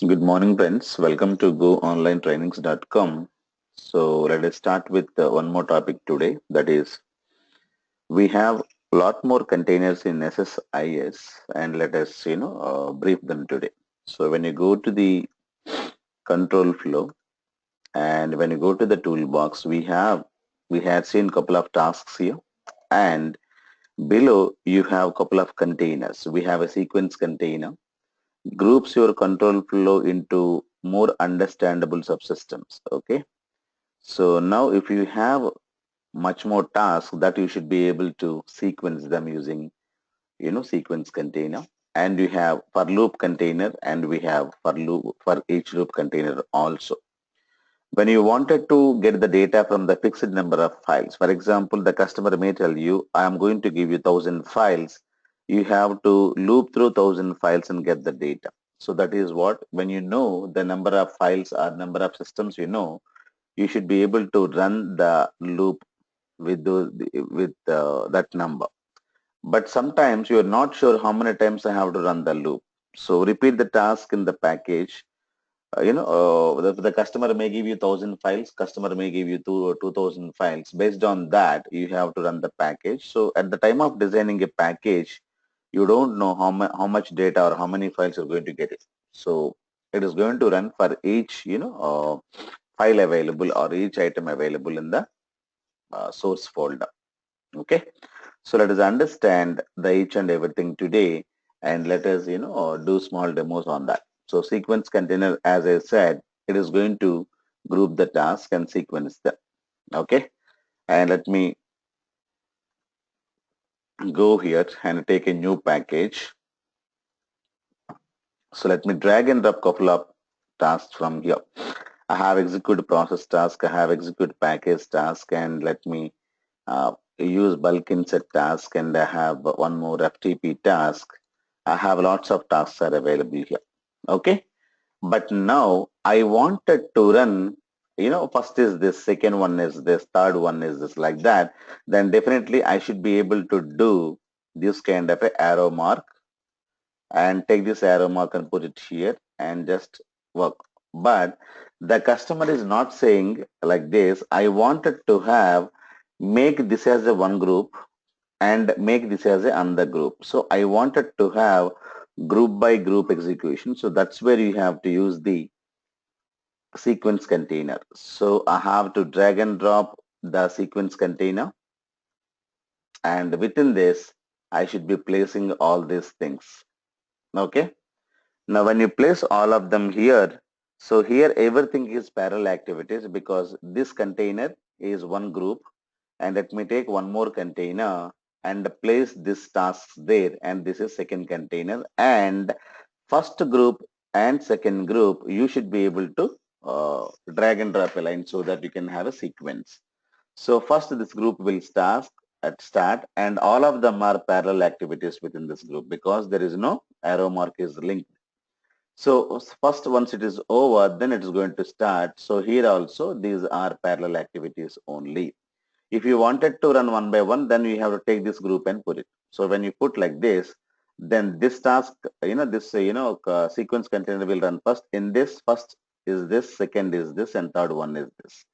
Good morning, friends. Welcome to GoOnlineTrainings.com. So let us start with one more topic today. That is, we have a lot more containers in SSIS, and let us, brief them today. So when you go to the control flow, and when you go to the toolbox, we had seen couple of tasks here, and below you have couple of containers. We have a sequence container groups your control flow into more understandable subsystems. Okay. So now if you have much more tasks that you should be able to sequence them using, sequence container. And we have for loop container and we have for each loop container also. When you wanted to get the data from the fixed number of files, for example, the customer may tell you, I am going to give you 1,000 files. You have to loop through 1,000 files and get the data. So that is what, when you know the number of files or number of systems, you should be able to run the loop with that number. But sometimes you are not sure how many times I have to run the loop. So repeat the task in the package. The customer may give you 1,000 files, customer may give you 2,000 files. Based on that, you have to run the package. So at the time of designing a package, you don't know how much data or how many files you're going to get it. So it is going to run for each, file available or each item available in the source folder. Okay. So let us understand the each and everything today, and let us, do small demos on that. So sequence container, as I said, it is going to group the task and sequence them. Okay. And let me go here and take a new package. So let me drag and drop couple of tasks from here. I have execute process task, I have execute package task, and let me use bulk insert task, and I have one more FTP task. I have lots of tasks are available here. Okay. But now I wanted to run, first is this, second one is this, third one is this, like that. Then definitely I should be able to do this kind of a arrow mark and take this arrow mark and put it here and just work. But the customer is not saying like this. I wanted to have make this as a one group and make this as a another group. So I wanted to have group by group execution. So that's where you have to use the sequence container. So I have to drag and drop the sequence container, and within this I should be placing all these things. Okay. Now when you place all of them here, so here everything is parallel activities because this container is one group, and let me take one more container and place this task there, and this is second container, and first group and second group you should be able to drag and drop a line so that you can have a sequence. So first this group will start and all of them are parallel activities within this group because there is no arrow mark is linked. So first once it is over, then it is going to start. So here also these are parallel activities only. If you wanted to run one by one, then you have to take this group and put it. So when you put like this, then this task, sequence container will run first. In this, first is this, second is this, and third one is this.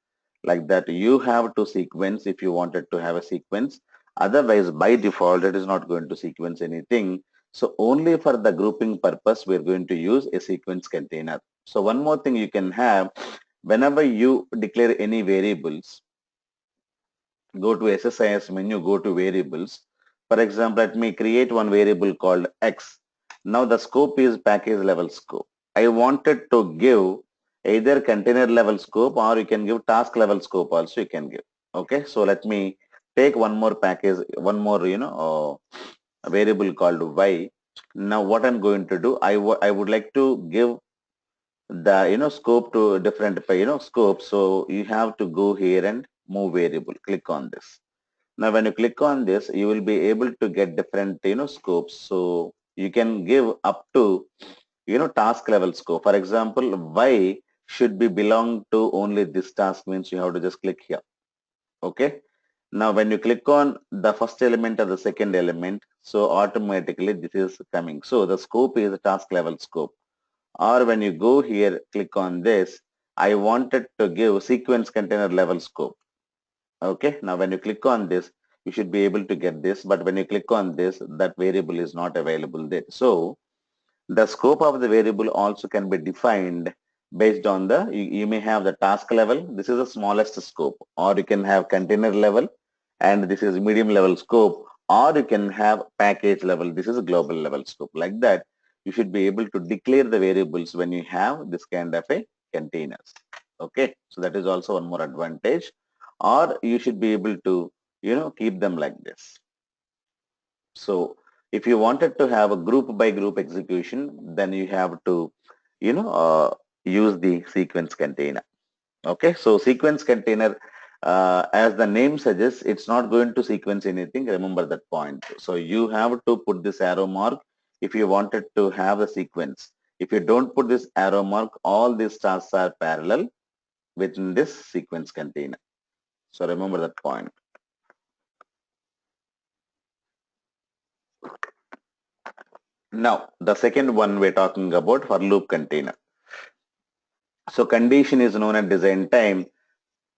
Like that, you have to sequence if you wanted to have a sequence. Otherwise, by default, it is not going to sequence anything. So only for the grouping purpose, we're going to use a sequence container. So one more thing you can have, whenever you declare any variables, go to SSIS menu, go to variables. For example, let me create one variable called X. Now the scope is package level scope. I wanted to give either container level scope or you can give task level scope also you can give. Okay, so let me take one more package, one more, a variable called Y. Now what I'm going to do, I would like to give the, scope to different, scope. So you have to go here and move variable, click on this. Now, when you click on this, you will be able to get different, scopes. So you can give up to, task level scope. For example, Y should be belong to only this task means you have to just click here. Okay. Now, when you click on the first element or the second element, so automatically this is coming. So the scope is a task level scope. or when you go here, click on this, I wanted to give sequence container level scope. Okay, now when you click on this, you should be able to get this, but when you click on this, that variable is not available there. So the scope of the variable also can be defined based on you may have the task level. This is the smallest scope, or you can have container level, and this is medium level scope, or you can have package level. This is a global level scope. Like that, you should be able to declare the variables when you have this kind of a containers. Okay, so that is also one more advantage, or you should be able to, keep them like this. So if you wanted to have a group by group execution, then you have to, use the sequence container. Okay, so sequence container, as the name suggests, it's not going to sequence anything. Remember that point. So you have to put this arrow mark if you wanted to have the sequence. If you don't put this arrow mark, all these tasks are parallel within this sequence container. So remember that point. Now, the second one we're talking about for loop container. So condition is known at design time,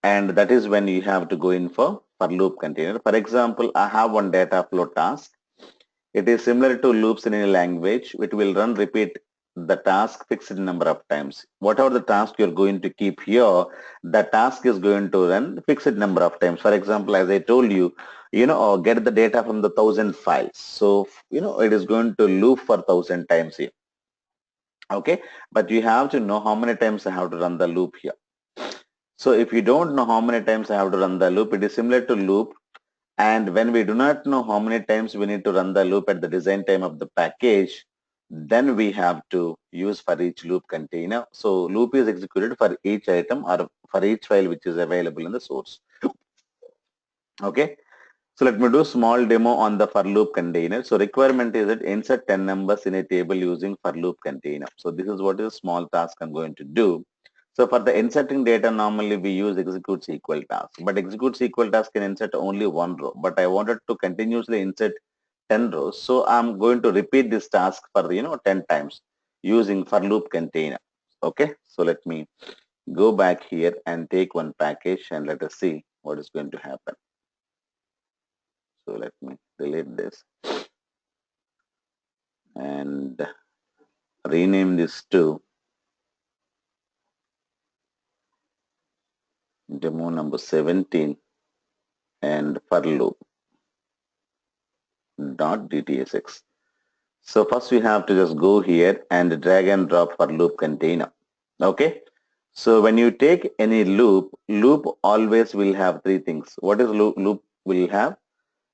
and that is when you have to go in for loop container. For example, I have one data flow task. It is similar to loops in any language. It will run repeat the task fixed number of times. Whatever the task you're going to keep here, the task is going to run fixed number of times. For example, as I told you, get the data from the 1,000 files. So, it is going to loop for 1,000 times here. Okay, but you have to know how many times I have to run the loop here. So if you don't know how many times I have to run the loop, it is similar to loop. And when we do not know how many times we need to run the loop at the design time of the package, then we have to use for each loop container. So loop is executed for each item or for each file which is available in the source. Okay. So let me do small demo on the for loop container. So requirement is that insert 10 numbers in a table using for loop container. So this is what is a small task I'm going to do. So for the inserting data, normally we use execute SQL task, but execute SQL task can insert only one row, but I wanted to continuously insert 10 rows. So I'm going to repeat this task for, 10 times using for loop container. Okay. So let me go back here and take one package and let us see what is going to happen. So let me delete this and rename this to demo number 17 and for loop dot dtsx. So first we have to just go here and drag and drop for loop container. Okay. So when you take any loop always will have three things. What is loop? Loop will have?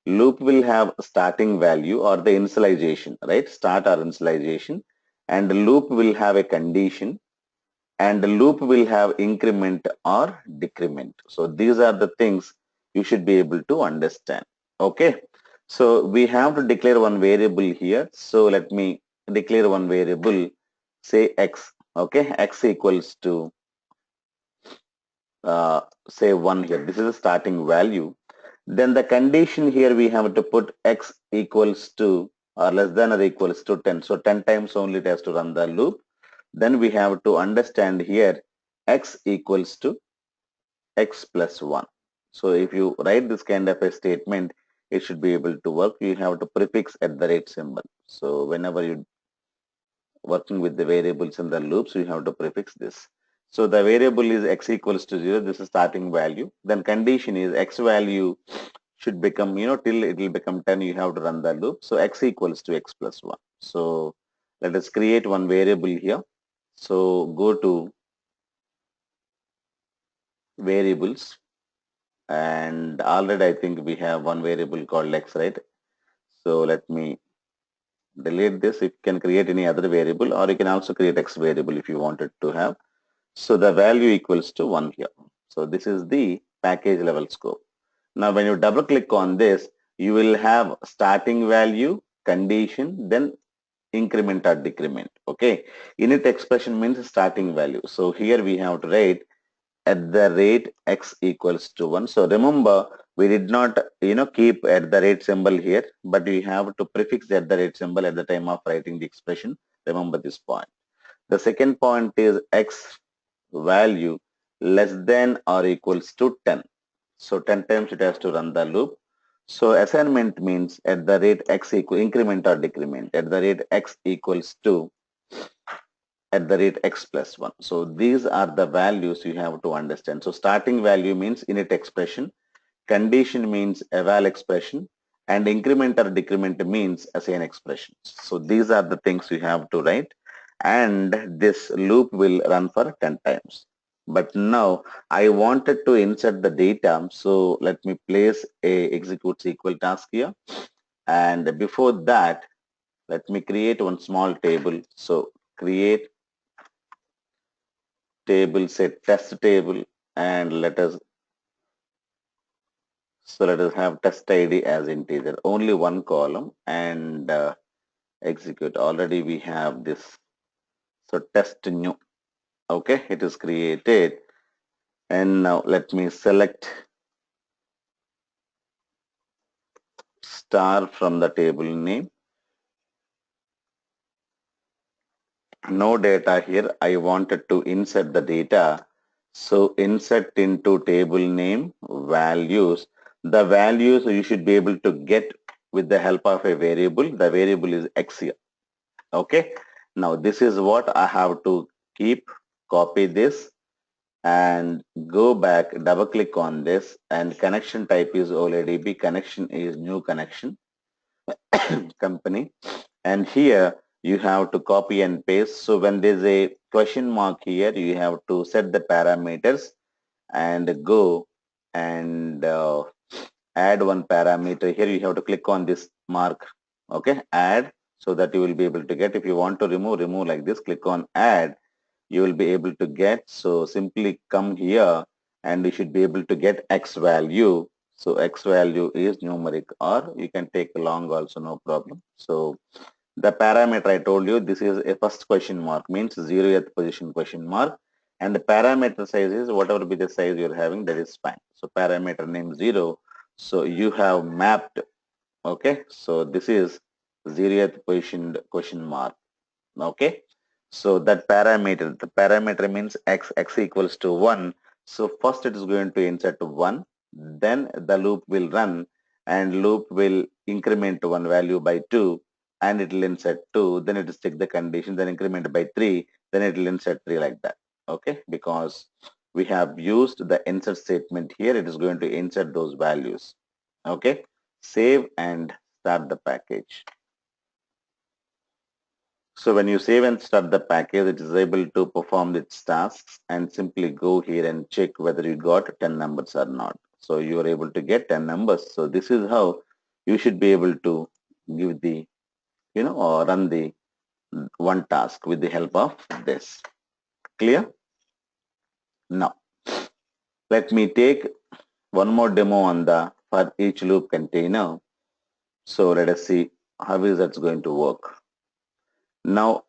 Loop will have starting value or the initialization, right? Start or initialization. And loop will have a condition, and the loop will have increment or decrement. So these are the things you should be able to understand. Okay. So we have to declare one variable here. So let me declare one variable, say x. Okay. X equals to say 1 here. This is the starting value. Then the condition here we have to put x equals to or less than or equals to 10. So 10 times only it has to run the loop. Then we have to understand here x equals to x plus 1. So if you write this kind of a statement, it should be able to work. You have to prefix at the rate symbol. So whenever you working with the variables in the loops, you have to prefix this. So the variable is x equals to 0. This is starting value. Then condition is x value should become, till it will become 10, you have to run the loop. So x equals to x plus 1. So let us create one variable here. So go to variables, and already I think we have one variable called x, right? So let me delete this. You can create any other variable, or you can also create x variable if you wanted to have. So the value equals to 1 here. So this is the package level scope. Now when you double click on this, you will have starting value, condition, then increment or decrement. Okay. Init expression means starting value. So here we have to write at the rate x equals to 1. So remember, we did not, keep at the rate symbol here, but we have to prefix the at the rate symbol at the time of writing the expression. Remember this point. The second point is x value less than or equals to 10. So 10 times it has to run the loop. So assignment means at the rate x equal increment or decrement at the rate x equals to at the rate x plus 1. So these are the values you have to understand. So starting value means init expression, condition means eval expression, and increment or decrement means assign expression. So these are the things you have to write, and this loop will run for 10 times. But now I wanted to insert the data, so let me place a execute SQL task here. And before that, let me create one small table. So create table, set test table, and let us have test ID as integer, only one column, and execute. Already we have this. So test new. Okay, it is created. And now let me select star from the table name. No data here. I wanted to insert the data. So insert into table name values. The values you should be able to get with the help of a variable. The variable is x here. Okay. Now this is what I have to keep. Copy this and go back, double click on this, and connection type is OLEDB, connection is new connection company, and here you have to copy and paste. So when there's a question mark here, you have to set the parameters and go and add one parameter. Here you have to click on this mark, okay, add, so that you will be able to get. If you want to remove like this, click on add, you will be able to get. So simply come here and you should be able to get x value. So x value is numeric, or you can take long also, no problem. So the parameter I told you, this is a first question mark, means 0th position question mark, and the parameter size is whatever be the size you're having, that is fine. So parameter name 0. So you have mapped, okay. So this is 0th position question mark. Okay, so that parameter, the parameter means x equals to 1. So first it is going to insert 1, then the loop will run, and loop will increment one value by 2, and it will insert 2, then it will check the condition, then increment by 3, then it will insert 3, like that. Okay, because we have used the insert statement here, it is going to insert those values. Okay, save and start the package. So when you save and start the package, it is able to perform its tasks, and simply go here and check whether you got 10 numbers or not. So you are able to get 10 numbers. So this is how you should be able to give the, or run the one task with the help of this. Clear? Now, let me take one more demo on the for each loop container. So let us see how is that going to work. Now,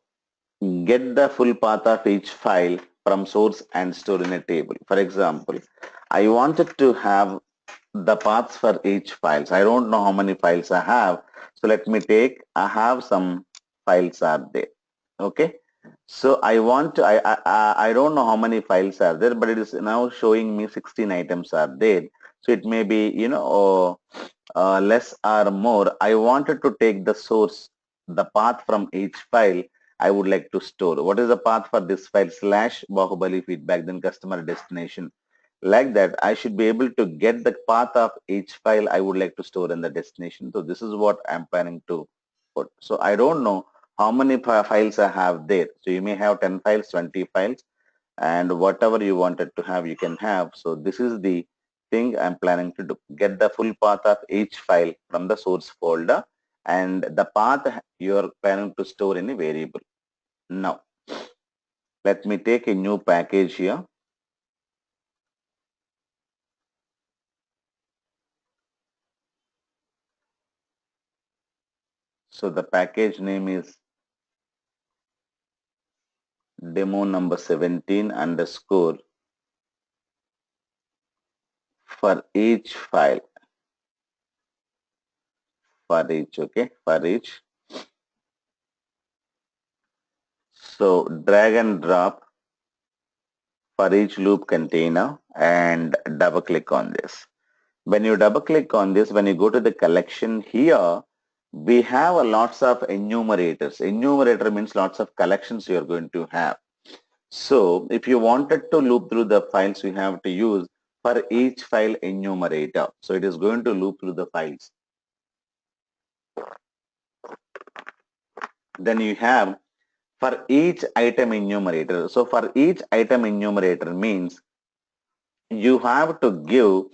get the full path of each file from source and store in a table. For example, I wanted to have the paths for each files. I don't know how many files I have. So let me take, I have some files are there. Okay. So I want to, I don't know how many files are there, but it is now showing me 16 items are there. So it may be, less or more. I wanted to take the source, the path from each file I would like to store. What is the path for this file? Slash Bahubali feedback, then customer destination. Like that, I should be able to get the path of each file I would like to store in the destination. So this is what I'm planning to put. So I don't know how many files I have there. So you may have 10 files, 20 files, and whatever you wanted to have, you can have. So this is the thing I'm planning to do. Get the full path of each file from the source folder, and the path you're planning to store in a variable. Now, let me take a new package here. So the package name is demo number 17 underscore for each file, for each, okay, for each. So drag and drop for each loop container and double click on this. When you double click on this, when you go to the collection here, we have a lots of enumerators. Enumerator means lots of collections you are going to have. So if you wanted to loop through the files, you have to use for each file enumerator. So it is going to loop through the files. Then you have for each item enumerator. So for each item enumerator means you have to give,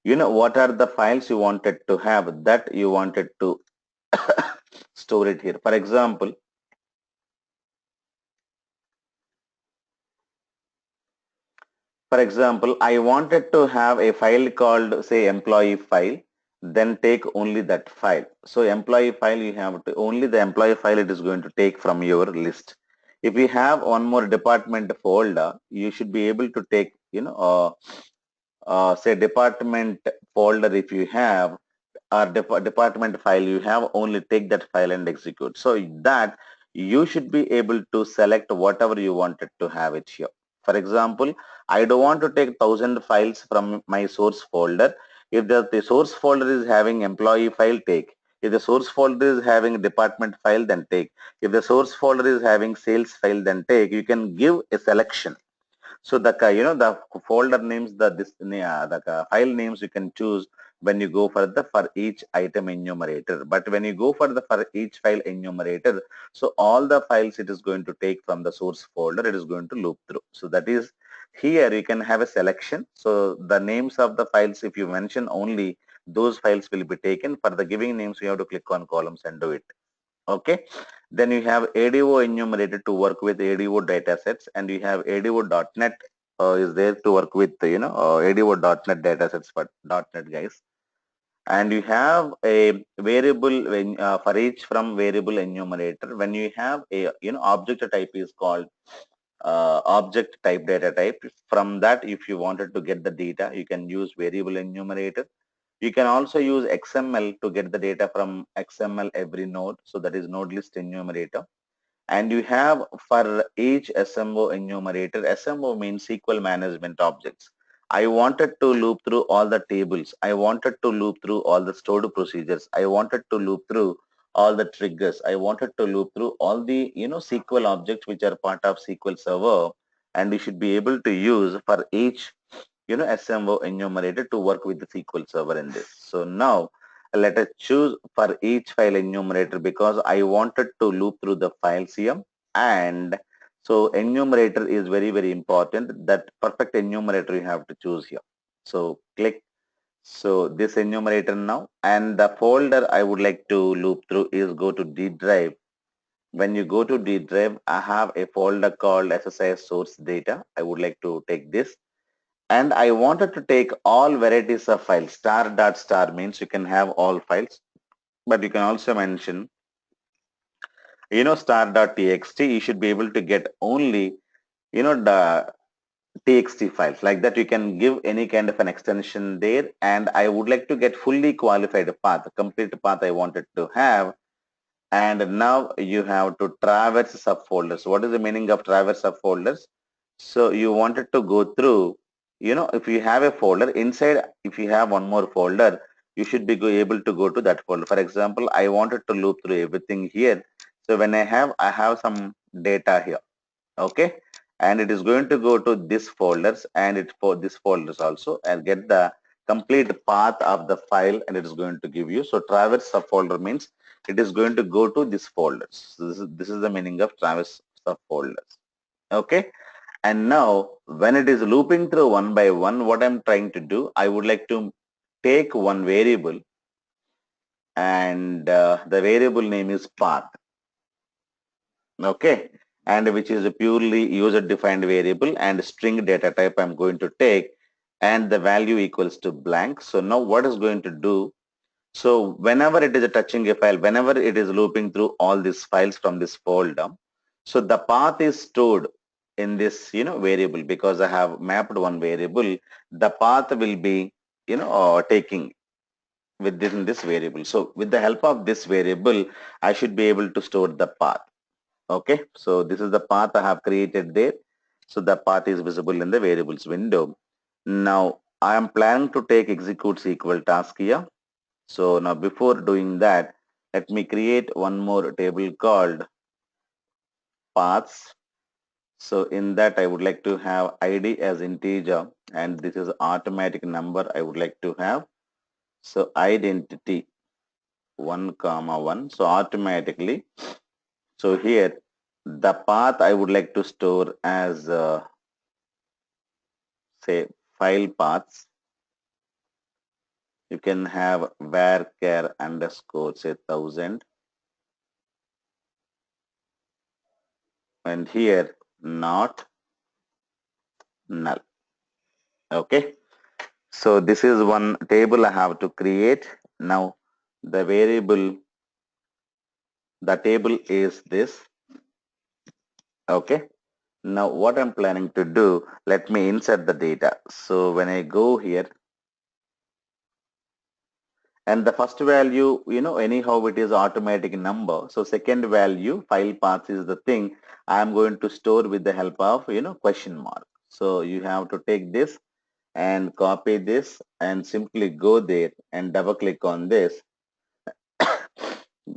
what are the files you wanted to have that you wanted to store it here. For example, I wanted to have a file called say employee file, then take only that file. So employee file you have to only the employee file it is going to take from your list. If you have one more department folder, you should be able to take, say department folder if you have or department file you have, only take that file and execute. So that you should be able to select whatever you wanted to have it here. For example, I don't want to take 1,000 files from my source folder. If the source folder is having employee file, take. If the source folder is having department file, then take. If the source folder is having sales file, then take. You can give a selection. So the folder names, the file names you can choose when you go for the for each item enumerator. But when you go for the for each file enumerator, so all the files it is going to take from the source folder, it is going to loop through. So that is here you can have a selection. So the names of the files, if you mention only those files will be taken. For the giving names, you have to click on columns and do it. Okay, then you have ADO enumerator to work with ADO datasets, and you have ADO.NET is there to work with ADO.NET datasets for .NET guys. And you have a variable for each from variable enumerator. When you have a object type is called object type data type. From that, if you wanted to get the data, you can use variable enumerator. You can also use XML to get the data from XML every node. So that is node list enumerator. And you have for each SMO enumerator, SMO means SQL management objects. I wanted to loop through all the tables. I wanted to loop through all the stored procedures. I wanted to loop through all the triggers. I wanted to loop through all the, SQL objects which are part of SQL Server. And you should be able to use for each SMO enumerator to work with the SQL Server in this. So now let us choose for each file enumerator because I wanted to loop through the files here. And so enumerator is very, very important. That perfect enumerator you have to choose here. So click. So this enumerator now, and the folder I would like to loop through is go to D drive. When you go to D drive, I have a folder called SSIS source data. I would like to take this. And I wanted to take all varieties of files. Star dot star means you can have all files, but you can also mention, star dot txt. You should be able to get only, the txt files. Like that, you can give any kind of an extension there. And I would like to get fully qualified path, complete path I wanted to have. And now you have to traverse subfolders. What is the meaning of traverse subfolders? So you wanted to go through, if you have a folder inside, if you have one more folder, you should be able to go to that folder. For example, I wanted to loop through everything here. So when I have some data here, okay, and it is going to go to this folders and it for this folders also and get the complete path of the file and it is going to give you. So traverse subfolder means it is going to go to this folders. So this is the meaning of traverse subfolders. Okay. And now when it is looping through one by one, what I'm trying to do, I would like to take one variable and the variable name is path. Okay. And which is a purely user defined variable and string data type I'm going to take and the value equals to blank. So now what is going to do? So whenever it is touching a file, whenever it is looping through all these files from this folder, so the path is stored in this, variable because I have mapped one variable, the path will be, taking within this variable. So with the help of this variable, I should be able to store the path. Okay, so this is the path I have created there. So the path is visible in the variables window. Now I am planning to take execute SQL task here. So now before doing that, let me create one more table called paths. So in that I would like to have ID as integer and this is automatic number I would like to have. So identity 1 comma 1. So automatically, so here the path I would like to store as say file paths. You can have varchar underscore say 1000 and here not null. Okay. So this is one table I have to create. Now the variable, the table is this. Okay. Now what I'm planning to do, let me insert the data. So when I go here and the first value, anyhow it is automatic number. So second value, file path is the thing I'm going to store with the help of, question mark. So you have to take this and copy this and simply go there and double click on this.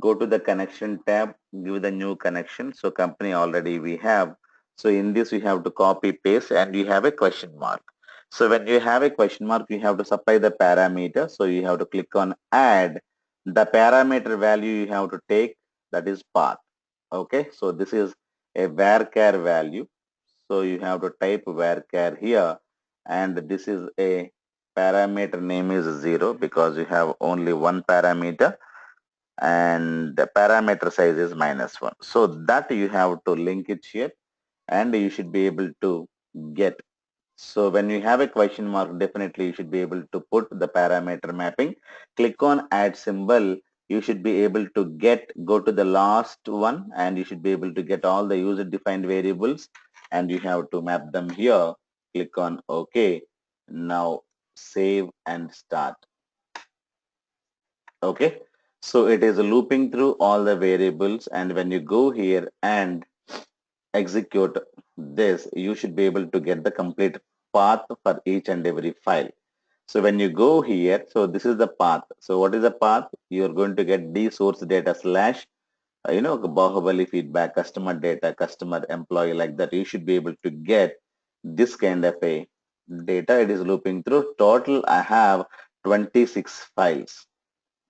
Go to the connection tab, give the new connection. So company already we have. So in this you have to copy paste and you have a question mark. So when you have a question mark, you have to supply the parameter. So you have to click on add. The parameter value you have to take, that is path. Okay, so this is a varchar value. So you have to type varchar here and this is a parameter name is 0 because you have only one parameter and the parameter size is -1. So that you have to link it here and you should be able to get. So when you have a question mark, definitely you should be able to put the parameter mapping. Click on add symbol. You should be able to go to the last one and you should be able to get all the user defined variables and you have to map them here. Click on OK. Now save and start. Okay, so it is looping through all the variables and when you go here and execute this, you should be able to get the complete path for each and every file. So when you go here, so this is the path. So what is the path? You're going to get the source data slash, Bahubali feedback, customer data, customer employee like that. You should be able to get this kind of a data. It is looping through. Total, I have 26 files.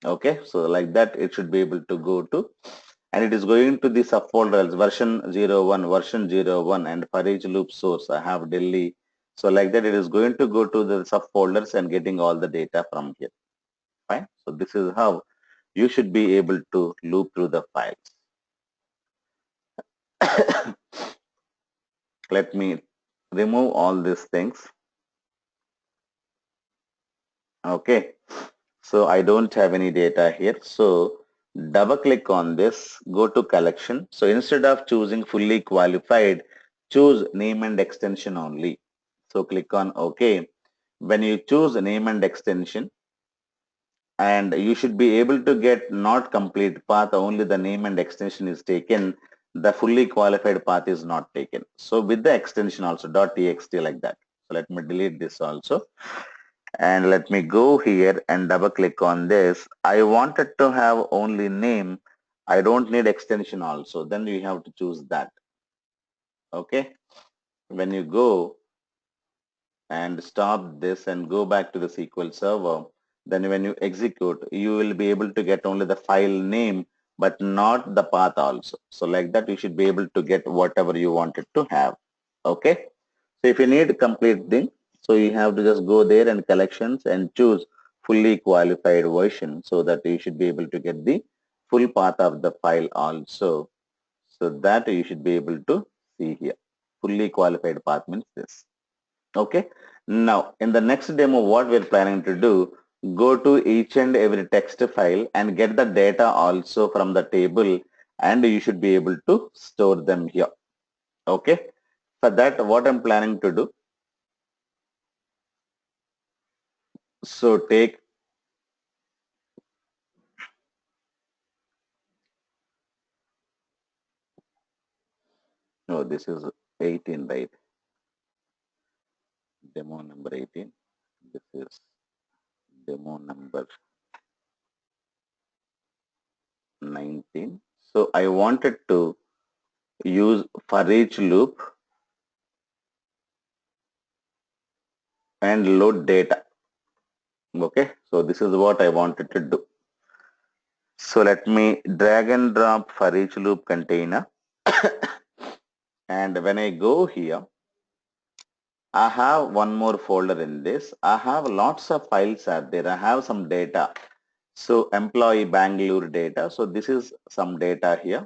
Okay, so like that it should be able to go to and it is going to the subfolders version 01, version 01 and for each loop source I have Delhi. So like that it is going to go to the subfolders and getting all the data from here. Fine. So this is how you should be able to loop through the files. Let me remove all these things. Okay. So I don't have any data here. So double click on this, go to collection. So instead of choosing fully qualified, choose name and extension only. So click on OK. When you choose name and extension, and you should be able to get not complete path, only the name and extension is taken. The fully qualified path is not taken. So with the extension also .txt like that. So let me delete this also and let me go here and double click on this. I wanted to have only name. I don't need extension also. Then you have to choose that. Okay. When you go and stop this and go back to the SQL server, then when you execute, you will be able to get only the file name, but not the path also. So like that, you should be able to get whatever you wanted to have. Okay. So if you need complete thing, so you have to just go there and collections and choose fully qualified version so that you should be able to get the full path of the file also. So that you should be able to see here. Fully qualified path means this. Okay. Now in the next demo, what we're planning to do, go to each and every text file and get the data also from the table and you should be able to store them here. Okay. For that, what I'm planning to do, so take Oh, this is 18, right? Demo number 18. This is demo number 19. So I wanted to use for each loop and load data. Okay, so this is what I wanted to do. So let me drag and drop for each loop container. And when I go here, I have one more folder in this. I have lots of files are there. I have some data. So employee Bangalore data. So this is some data here.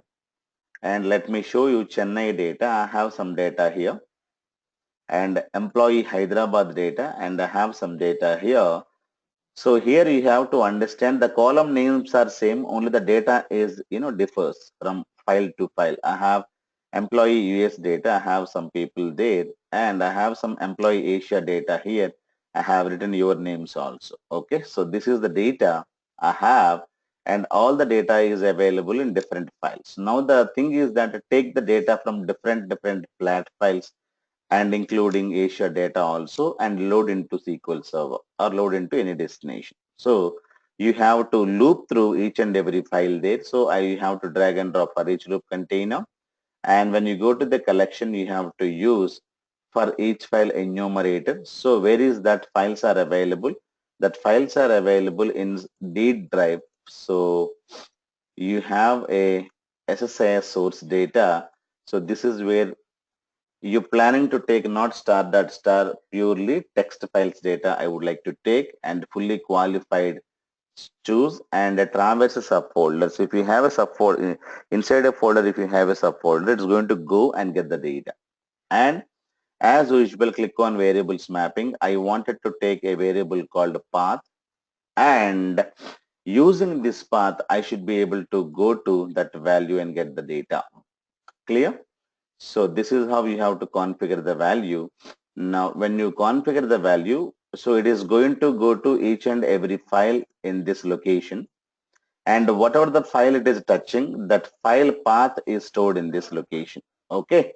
And let me show you Chennai data. I have some data here. And employee Hyderabad data. And I have some data here. So here you have to understand the column names are same, only the data is, differs from file to file. I have employee US data, I have some people there, and I have some employee Asia data here. I have written your names also. Okay, so this is the data I have, and all the data is available in different files. Now the thing is that take the data from different flat files and including Asia data also and load into SQL Server or load into any destination. So you have to loop through each and every file there. So I have to drag and drop for each loop container. And when you go to the collection, you have to use for each file enumerator. So where is that files are available? That files are available in D drive. So you have a SSIS source data. So this is where you planning to take not star purely text files data I would like to take and fully qualified choose and a traverse subfolder. So if you have a subfolder inside a folder, if you have a subfolder, it's going to go and get the data. And as usual, click on variables mapping. I wanted to take a variable called path, and using this path, I should be able to go to that value and get the data. Clear? So this is how you have to configure the value. Now, when you configure the value, so it is going to go to each and every file in this location. And whatever the file it is touching, that file path is stored in this location. Okay.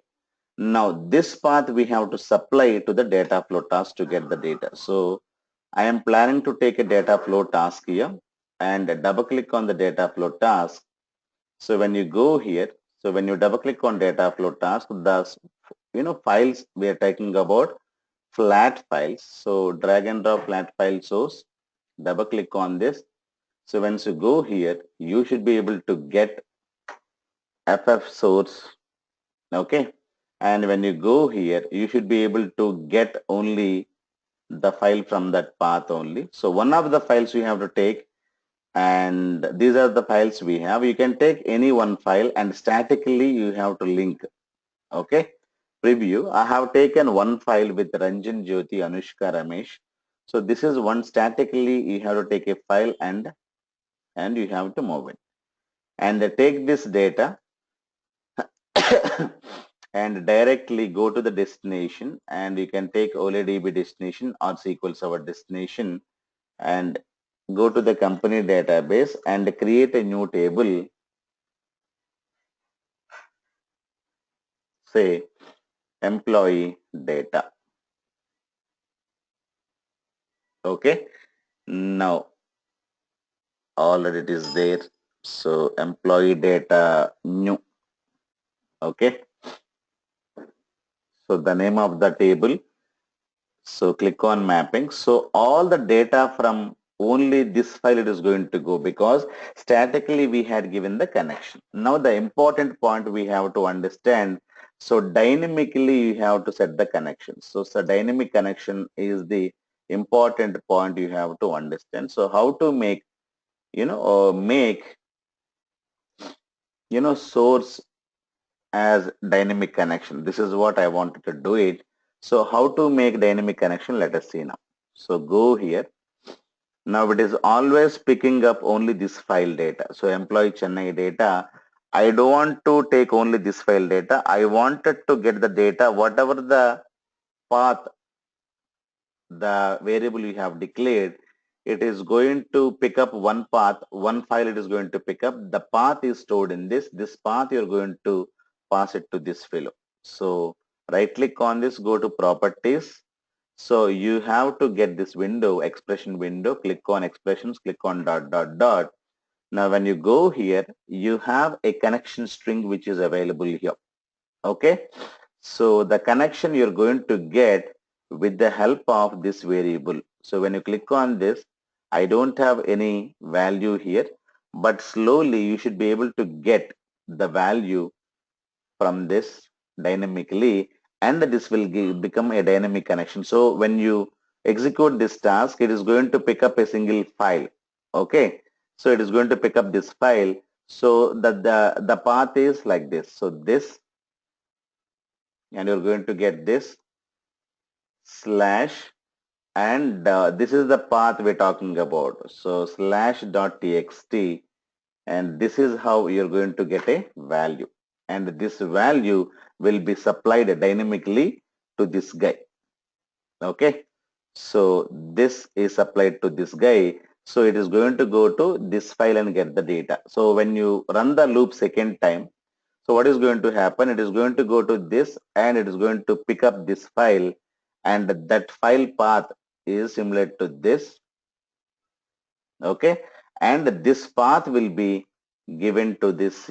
Now, this path we have to supply to the data flow task to get the data. So I am planning to take a data flow task here and double click on the data flow task. So when you go here, so when you double click on data flow task, the files we are talking about flat files. So drag and drop flat file source, double click on this. So once you go here, you should be able to get FF source. Okay. And when you go here, you should be able to get only the file from that path only. So one of the files you have to take, and these are the files we have. You can take any one file and statically you have to link. Okay. Preview. I have taken one file with Ranjan Jyoti Anushka Ramesh. So this is one statically you have to take a file and you have to move it. And take this data and directly go to the destination, and you can take OLEDB destination or SQL Server destination and go to the company database and create a new table, say employee data. Okay. Now already it is there. So employee data new. Okay. So the name of the table. So click on mapping. So all the data from only this file it is going to go because statically we had given the connection. Now the important point we have to understand. So dynamically you have to set the connection. So dynamic connection is the important point you have to understand. So how to make, source as dynamic connection. This is what I wanted to do it. So how to make dynamic connection? Let us see now. So go here. Now it is always picking up only this file data. So employee Chennai data. I don't want to take only this file data. I wanted to get the data, whatever the path, the variable you have declared, it is going to pick up one path, one file it is going to pick up. The path is stored in this. This path you're going to pass it to this fellow. So right click on this, go to properties. So you have to get this window, expression window, click on expressions, click on dot, dot, dot. Now when you go here, you have a connection string which is available here. Okay. So the connection you're going to get with the help of this variable. So when you click on this, I don't have any value here, but slowly you should be able to get the value from this dynamically, and this will become a dynamic connection. So when you execute this task, it is going to pick up a single file. Okay. So it is going to pick up this file. So the path is like this. So this, and you're going to get this slash, and this is the path we're talking about. So slash dot txt, and this is how you're going to get a value, and this value will be supplied dynamically to this guy. Okay, so this is applied to this guy, so it is going to go to this file and get the data. So when you run the loop second time, so what is going to happen? It is going to go to this and it is going to pick up this file, and that file path is similar to this. Okay, and this path will be given to this,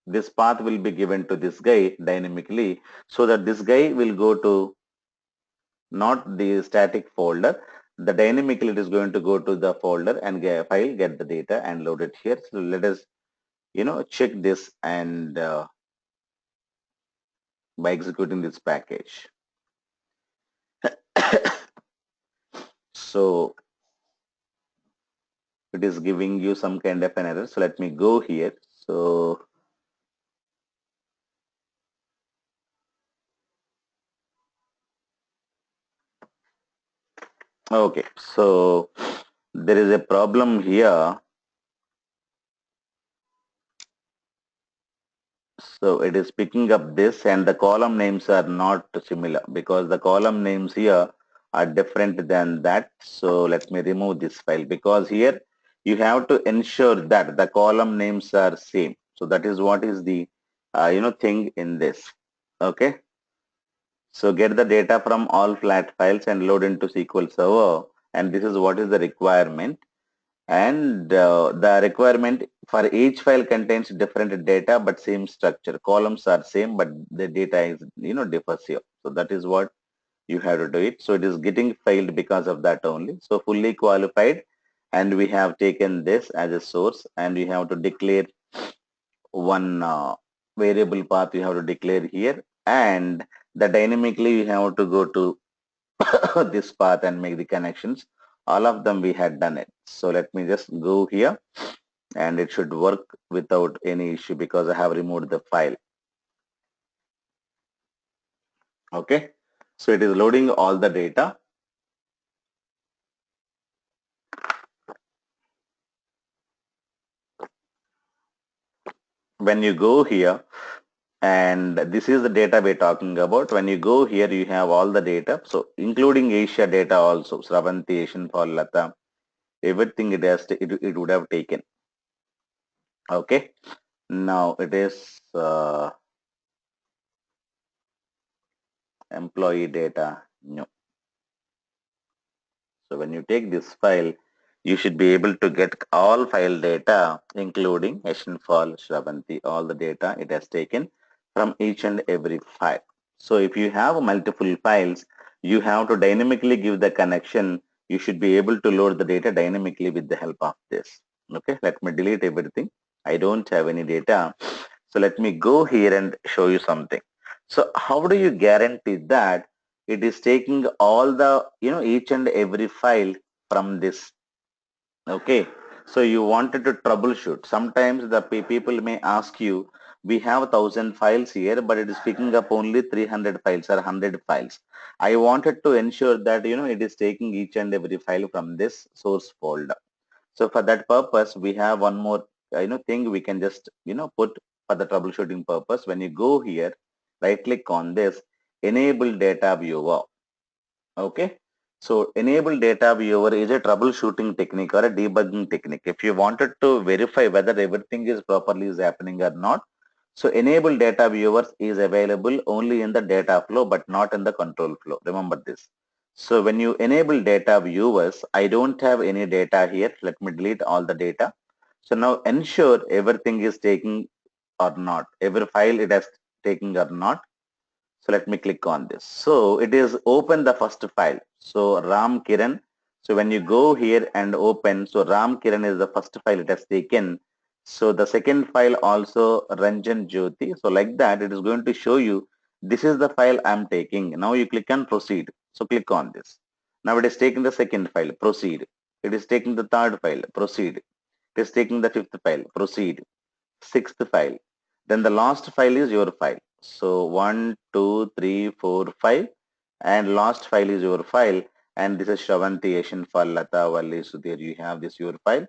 this path will be given to this guy dynamically, so that this guy will go to not the static folder. The dynamically it is going to go to the folder and get file, get the data and load it here. So let us, check this, and by executing this package. So it is giving you some kind of an error. So let me go here. So okay, so there is a problem here. So it is picking up this, and the column names are not similar because the column names here are different than that. So let me remove this file, because here you have to ensure that the column names are same. So that is what is the thing in this. Okay. So get the data from all flat files and load into SQL Server, and this is what is the requirement. And the requirement for each file contains different data but same structure. Columns are same, but the data is differs here. So that is what you have to do it. So it is getting failed because of that only. So fully qualified, and we have taken this as a source, and we have to declare one variable path. We have to declare here, and the dynamically we have to go to this path and make the connections. All of them we had done it. So let me just go here, and it should work without any issue because I have removed the file. Okay, so it is loading all the data. When you go here, and this is the data we're talking about. When you go here, you have all the data, so including Asia data also, Sravanti, Asian Fall, Lata, everything it would have taken. Okay, now it is employee data. No. So when you take this file, you should be able to get all file data, including Fall, Shravanti, all the data it has taken from each and every file. So if you have multiple files, you have to dynamically give the connection. You should be able to load the data dynamically with the help of this. Okay, let me delete everything. I don't have any data. So let me go here and show you something. So how do you guarantee that it is taking all the, each and every file from this? Okay. So you wanted to troubleshoot. Sometimes the people may ask you, we have 1,000 files here, but it is picking up only 300 files or 100 files. I wanted to ensure that, it is taking each and every file from this source folder. So for that purpose, we have one more, thing we can just, put for the troubleshooting purpose. When you go here, right click on this, enable data viewer. Okay. So enable data viewer is a troubleshooting technique or a debugging technique. If you wanted to verify whether everything is properly is happening or not, So enable data viewers is available only in the data flow, but not in the control flow. Remember this. So when you enable data viewers, I don't have any data here. Let me delete all the data. So now ensure everything is taking or not. Every file it has taken or not. So let me click on this. So it is open the first file. So Ram Kiran. So when you go here and open, so Ram Kiran is the first file it has taken. So the second file also Ranjan Jyoti. So like that, it is going to show you this is the file I'm taking. Now you click on proceed. So click on this. Now it is taking the second file, proceed. It is taking the third file, proceed. It is taking the fifth file, proceed. Sixth file. Then the last file is your file. So 1, 2, 3, 4, 5, and last file is your file. And this is Shravanti, Asian file, Lata, Valli. So there you have this your file,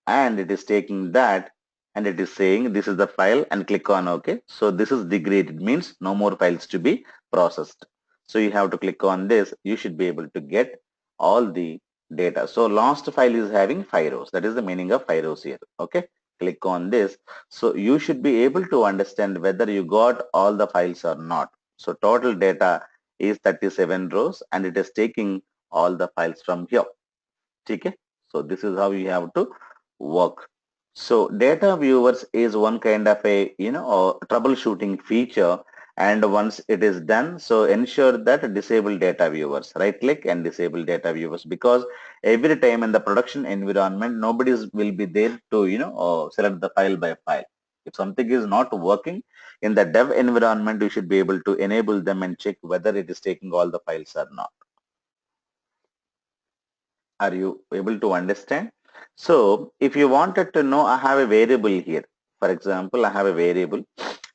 and it is taking that and it is saying this is the file and click on OK. So this is degraded, means no more files to be processed. So you have to click on this. You should be able to get all the data. So last file is having 5 rows. That is the meaning of 5 rows here. Okay. Click on this. So you should be able to understand whether you got all the files or not. So total data is 37 rows and it is taking all the files from here. Okay. So this is how you have to work. So data viewers is one kind of a troubleshooting feature, and once it is done, so ensure that disable data viewers. Right click and disable data viewers, because every time in the production environment nobody will be there to select the file by file. If something is not working in the dev environment, you should be able to enable them and check whether it is taking all the files or not. Are you able to understand? So if you wanted to know, I have a variable here. For example, I have a variable.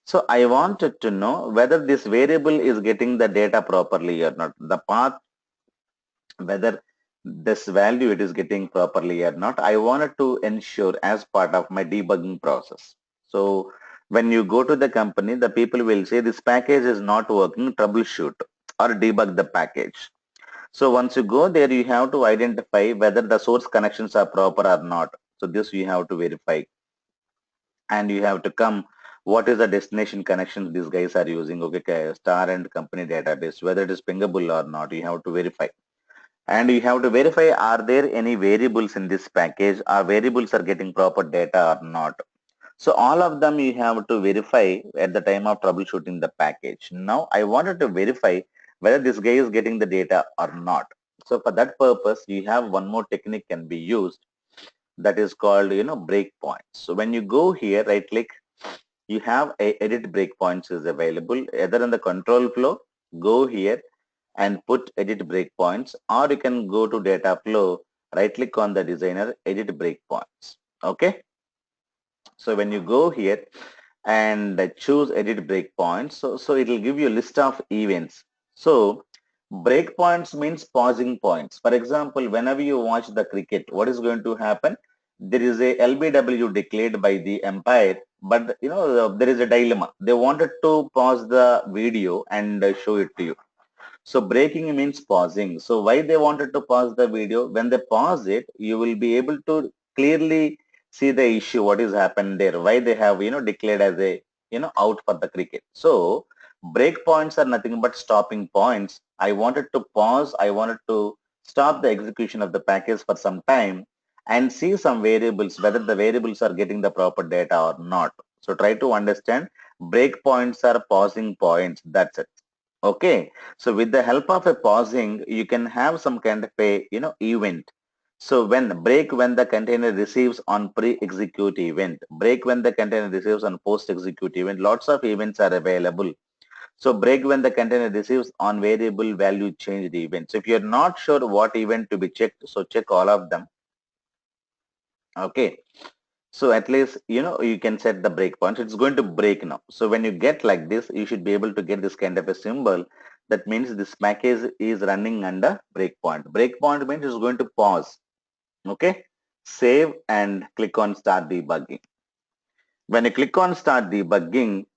So I wanted to know whether this variable is getting the data properly or not. The path, whether this value it is getting properly or not. I wanted to ensure as part of my debugging process. So when you go to the company, the people will say this package is not working, troubleshoot or debug the package. So once you go there, you have to identify whether the source connections are proper or not. So this you have to verify, and you have to come what is the destination connections these guys are using. Okay, star and company database, whether it is pingable or not, you have to verify. And you have to verify, are there any variables in this package? Are variables are getting proper data or not? So all of them you have to verify at the time of troubleshooting the package. Now I wanted to verify whether this guy is getting the data or not. So for that purpose, you have one more technique can be used, that is called breakpoints. So when you go here, right click, you have a edit breakpoints is available either in the control flow. Go here and put edit breakpoints, or you can go to data flow, right click on the designer, edit breakpoints. Okay. So when you go here and choose edit breakpoints, so it will give you a list of events. So breakpoints means pausing points. For example, whenever you watch the cricket, what is going to happen? There is a LBW declared by the umpire, but there is a dilemma. They wanted to pause the video and show it to you. So breaking means pausing. So why they wanted to pause the video? When they pause it, you will be able to clearly see the issue, what is happened there, why they have, declared as a, out for the cricket. So break points are nothing but stopping points. I wanted to pause. I wanted to stop the execution of the package for some time and see some variables, whether the variables are getting the proper data or not. So try to understand break points are pausing points. That's it. Okay, so with the help of a pausing, you can have some kind of a event. So when the container receives on pre-execute event, break when the container receives on post-execute event. Lots of events are available. So break when the container receives on variable value changed events. If you're not sure what event to be checked, so check all of them. Okay. So at least, you can set the breakpoints. It's going to break now. So when you get like this, you should be able to get this kind of a symbol. That means this package is running under breakpoint. Breakpoint means it's going to pause. Okay. Save and click on start debugging. When you click on start debugging,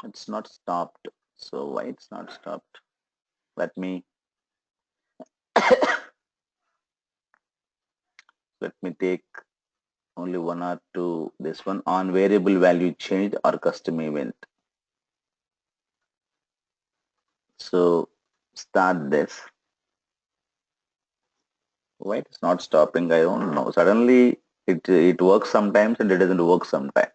it's not stopped. So why it's not stopped? Let me. Let me take only one or two. This one on variable value change or custom event. So start this. Why it's not stopping? I don't know. Suddenly it works sometimes and it doesn't work sometimes.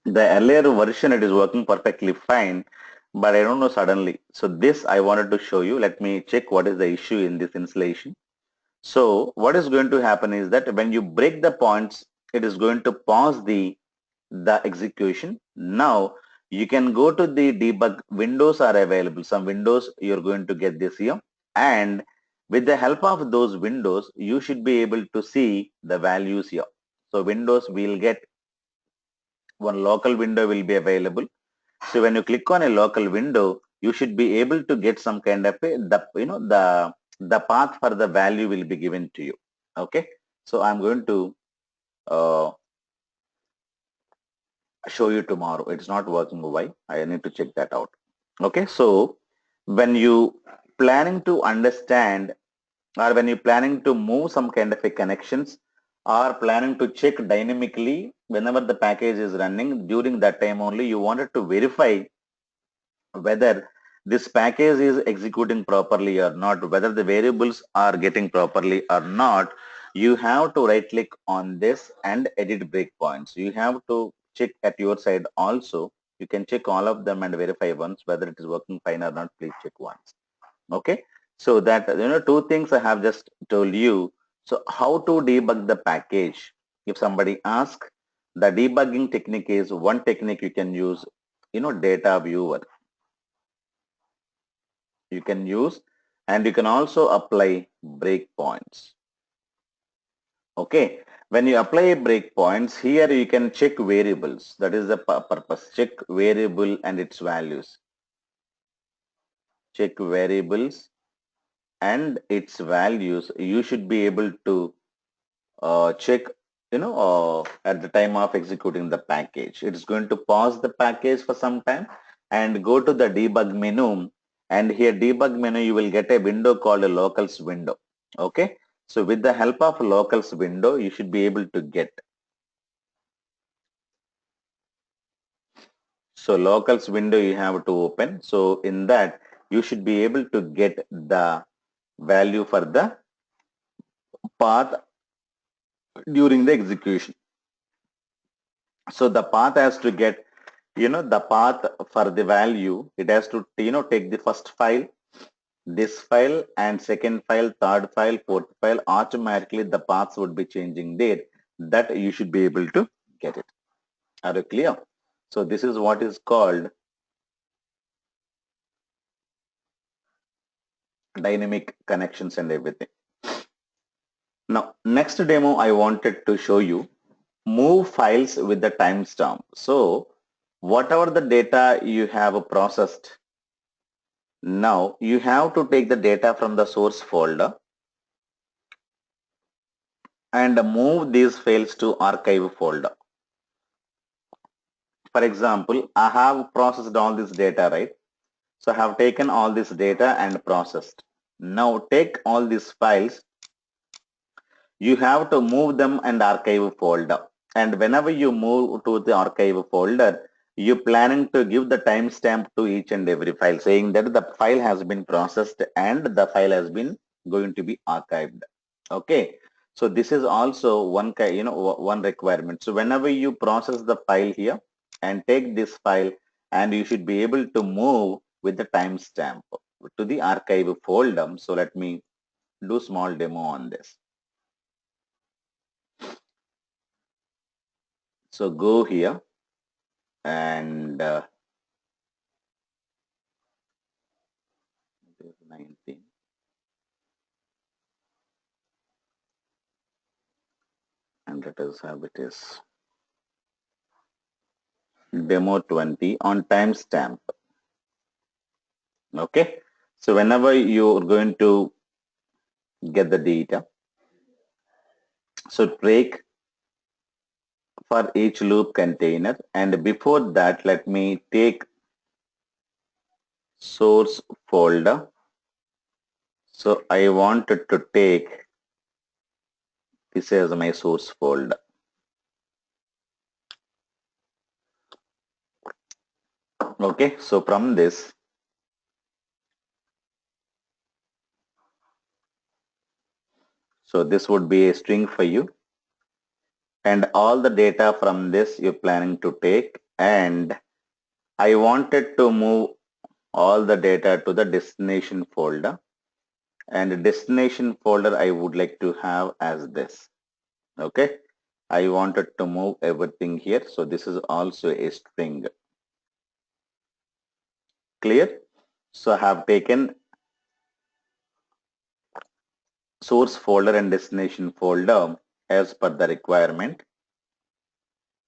The earlier version it is working perfectly fine, but I don't know suddenly. So this I wanted to show you. Let me check what is the issue in this installation. So what is going to happen is that when you break the points, it is going to pause the execution. Now you can go to the debug windows are available. Some windows you're going to get this here, and with the help of those windows, you should be able to see the values here. So windows will get one local window will be available. So when you click on a local window, you should be able to get some kind of the path for the value will be given to you. Okay. So I'm going to uh, show you tomorrow. It's not working. Why? I need to check that out. Okay. So when you planning to understand or when you're planning to move some kind of a connections or planning to check dynamically whenever the package is running during that time only you wanted to verify whether this package is executing properly or not, whether the variables are getting properly or not, you have to right click on this and edit breakpoints. You have to check at your side also. You can check all of them and verify once whether it is working fine or not. Please check once. Okay. So that, two things I have just told you. So how to debug the package? If somebody asks, the debugging technique is one technique you can use, data viewer you can use, and you can also apply breakpoints. Okay, when you apply breakpoints here you can check variables. That is the purpose. Check variable and its values. Check variables and its values. You should be able to check at the time of executing the package. It's going to pause the package for some time and go to the debug menu, and here debug menu you will get a window called a locals window. Okay, so with the help of locals window you should be able to get, so locals window you have to open. So in that you should be able to get the value for the path during the execution. So the path has to get, the path for the value, it has to, take the first file, this file, and second file, third file, fourth file. Automatically the paths would be changing there. That you should be able to get it. Are you clear? So this is what is called dynamic connections and everything. Now next demo I wanted to show you move files with the timestamp. So whatever the data you have processed, now you have to take the data from the source folder and move these files to archive folder. For example, I have processed all this data, right? So I have taken all this data and processed. Now take all these files, you have to move them and archive folder. And whenever you move to the archive folder, you planning to give the timestamp to each and every file saying that the file has been processed and the file has been going to be archived. Okay. So this is also one requirement. So whenever you process the file here and take this file, and you should be able to move with the timestamp to the archive folder. So let me do small demo on this. So go here and 19, and let us have it is demo 20 on timestamp. Okay. So whenever you're going to get the data, so take for each loop container, and before that, let me take source folder. So I wanted to take this as my source folder. Okay. So from this, so this would be a string for you, and all the data from this you're planning to take, and I wanted to move all the data to the destination folder, and the destination folder I would like to have as this. Okay. I wanted to move everything here. So this is also a string. Clear? So I have taken source folder and destination folder as per the requirement.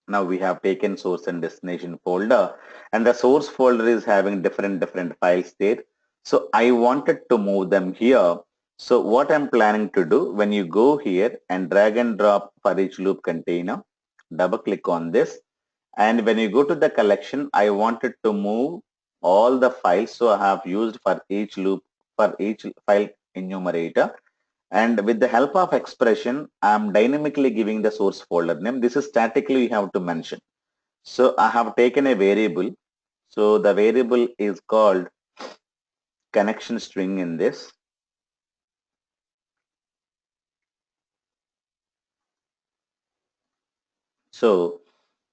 Now we have taken source and destination folder, and the source folder is having different files there. So I wanted to move them here. So what I'm planning to do, when you go here and drag and drop for each loop container, double click on this. And when you go to the collection, I wanted to move all the files. So I have used for each loop, for each file enumerator. And with the help of expression, I'm dynamically giving the source folder name. This is statically you have to mention. So I have taken a variable. So the variable is called connection string in this. So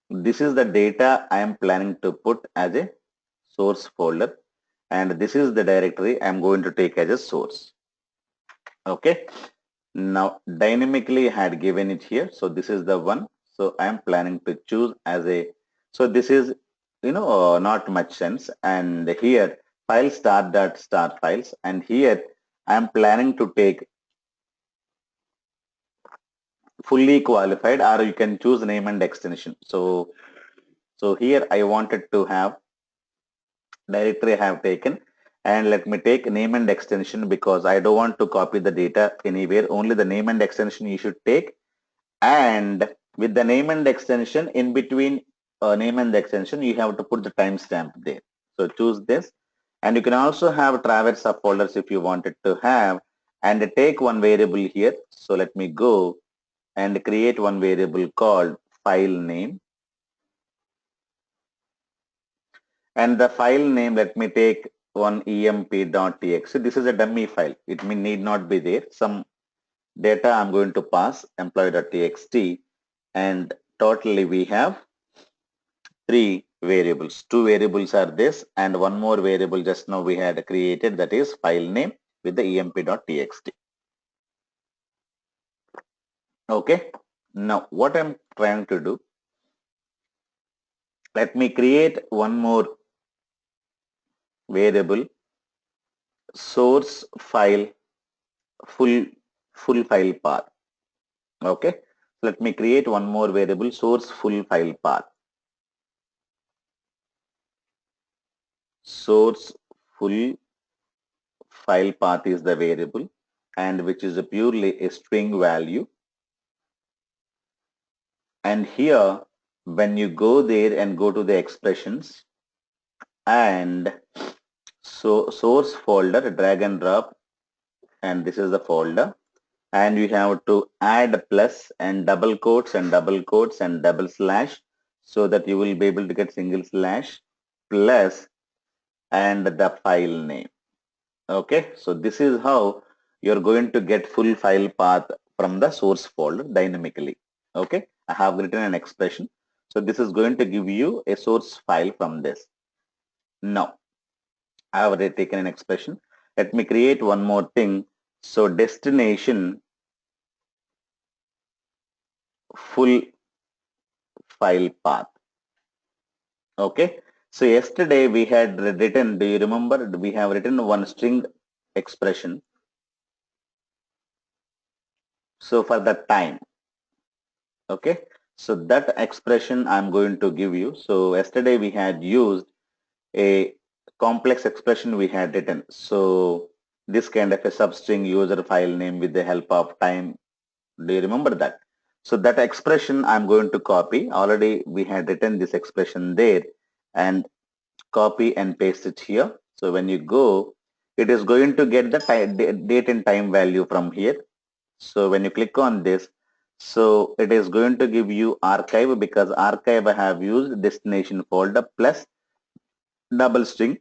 this is the data I am planning to put as a source folder. And this is the directory I'm going to take as a source. Okay. Now dynamically I had given it here. So this is the one. So I am planning to choose as a, so this is, not much sense. And here file start files. And here I am planning to take fully qualified, or you can choose name and extension. So here I wanted to have directory I have taken, and let me take name and extension because I don't want to copy the data anywhere. Only the name and extension you should take, and with the name and extension in between name and extension you have to put the timestamp there. So choose this, and you can also have traverse subfolders if you wanted to have, and take one variable here. So let me go and create one variable called file name, and the file name, let me take one emp.txt. This is a dummy file. It may need not be there. Some data I'm going to pass employee.txt, and totally we have three variables. Two variables are this, and one more variable just now we had created, that is file name with the emp.txt. Okay. Now what I'm trying to do, let me create one more variable, source file full file path. Okay. Let me create one more variable, source full file path. Source full file path is the variable, and which is a purely a string value. And here, when you go there and go to the expressions, and so source folder, drag and drop, and this is the folder, and you have to add plus and double quotes and double quotes and double slash, so that you will be able to get single slash plus and the file name. Okay, so this is how you're going to get full file path from the source folder dynamically. Okay, I have written an expression. So this is going to give you a source file from this. Now, I have already taken an expression. Let me create one more thing. So destination full file path. Okay, so yesterday we had written, do you remember? We have written one string expression. So for the time, okay. So that expression I'm going to give you. So yesterday we had used a complex expression we had written. So this kind of a substring user file name with the help of time. Do you remember that? So that expression I'm going to copy. Already we had written this expression there and copy and paste it here. So when you go, it is going to get the date and time value from here. So when you click on this, so it is going to give you archive because archive I have used destination folder plus double string.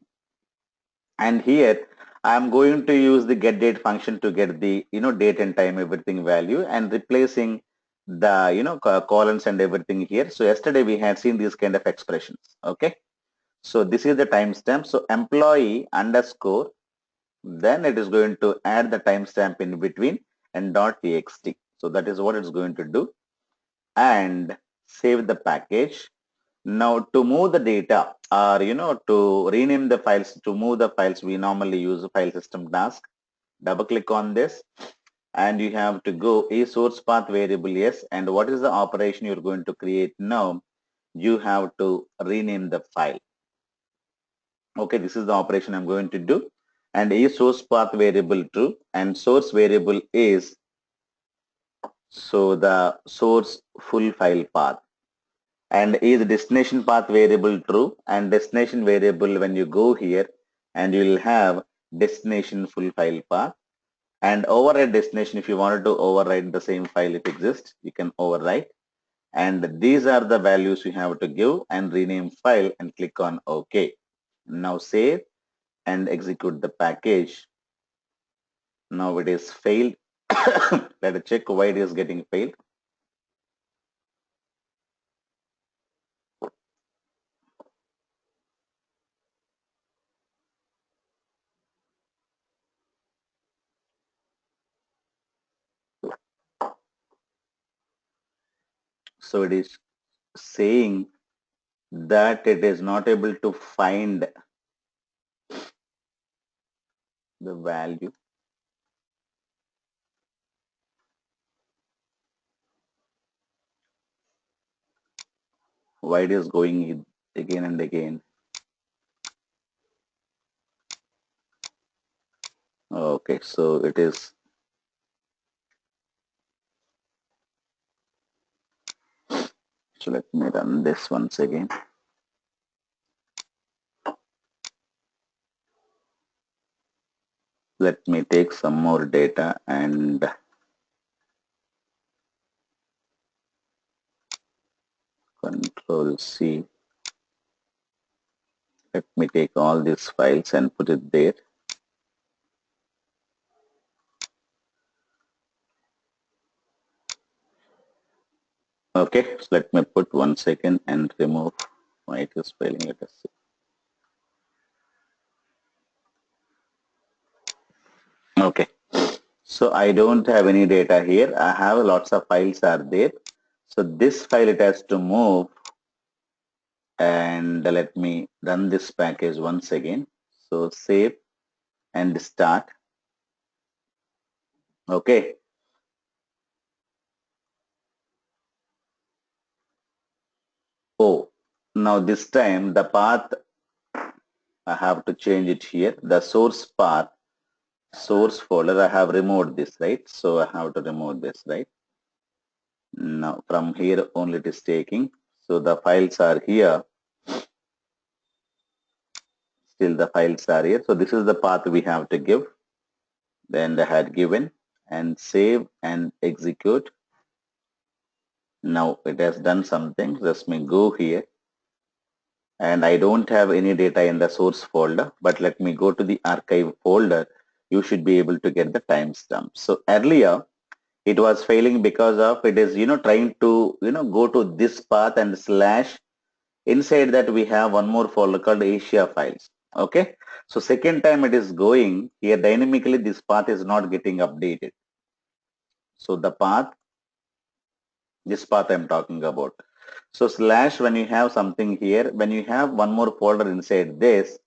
And here I am going to use the get date function to get the, date and time, everything value and replacing the, columns and everything here. So yesterday we had seen these kind of expressions. Okay. So this is the timestamp. So employee underscore, then it is going to add the timestamp in between and .txt. So that is what it's going to do and save the package. Now to move the data or, to rename the files, to move the files, we normally use a file system task. Double click on this and you have to go a source path variable yes. And what is the operation you're going to create now? You have to rename the file. Okay, this is the operation I'm going to do. And a source path variable true and source variable is, so the source full file path, and is destination path variable true and destination variable when you go here and you will have destination full file path and override destination. If you wanted to override the same file, it exists, you can override. And these are the values you have to give and rename file and click on OK. Now save and execute the package. Now it is failed. Let us check why it is getting failed. So it is saying that it is not able to find the value. Why it is going again and again. Okay, so it is. So let me run this once again. Let me take some more data and Control C. Let me take all these files and put it there. Okay, so let me put 1 second and remove why it is failing. Let us see. Okay, so I don't have any data here. I have lots of files are there. So this file it has to move, and let me run this package once again. So save and start. Okay. Oh, now this time the path I have to change it here. The source path, source folder, I have removed this, right? So I have to remove this, right? Now from here only it is taking. So the files are here. Still the files are here. So this is the path we have to give. Then I had given and save and execute. Now it has done something. Let me go here. And I don't have any data in the source folder, but let me go to the archive folder. You should be able to get the timestamp. So earlier it was failing because of it is, trying to, go to this path and slash. Inside that we have one more folder called Asia files. Okay. So second time it is going here dynamically, this path is not getting updated. So the path, this path I'm talking about. So slash, when you have something here, when you have one more folder inside this,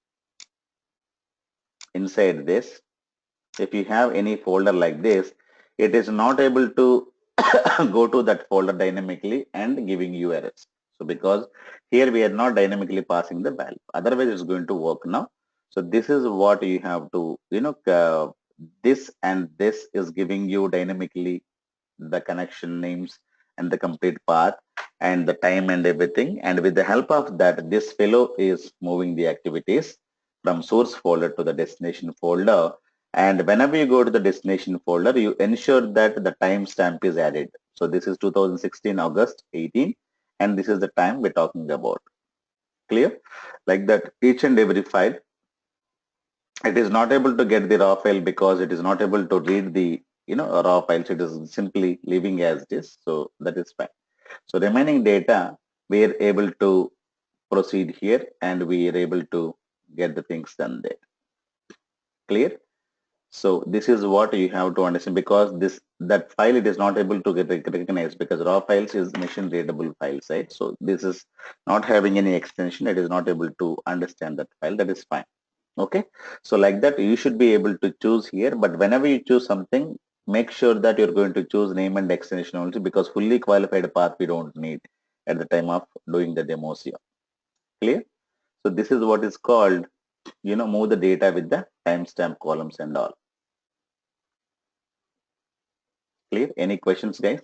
if you have any folder like this, it is not able to go to that folder dynamically and giving you errors. So because here we are not dynamically passing the value, otherwise it's going to work now. So this is what you have to, this and this is giving you dynamically the connection names and the complete path and the time and everything. And with the help of that, this fellow is moving the activities from source folder to the destination folder. And whenever you go to the destination folder, you ensure that the timestamp is added. So this is 2016 August 18, and this is the time we're talking about. Clear? Like that, each and every file, it is not able to get the raw file because it is not able to read the raw files. It is simply leaving as it is. So that is fine. So remaining data, we are able to proceed here and we are able to get the things done there. Clear? So this is what you have to understand, because that file it is not able to get recognized because raw files is machine readable files, right? So this is not having any extension. It is not able to understand that file. That is fine. Okay. So like that, you should be able to choose here. But whenever you choose something, make sure that you're going to choose name and extension only, because fully qualified path we don't need at the time of doing the demos here. Clear? So this is what is called, move the data with the timestamp columns and all. Clear? Any questions, guys?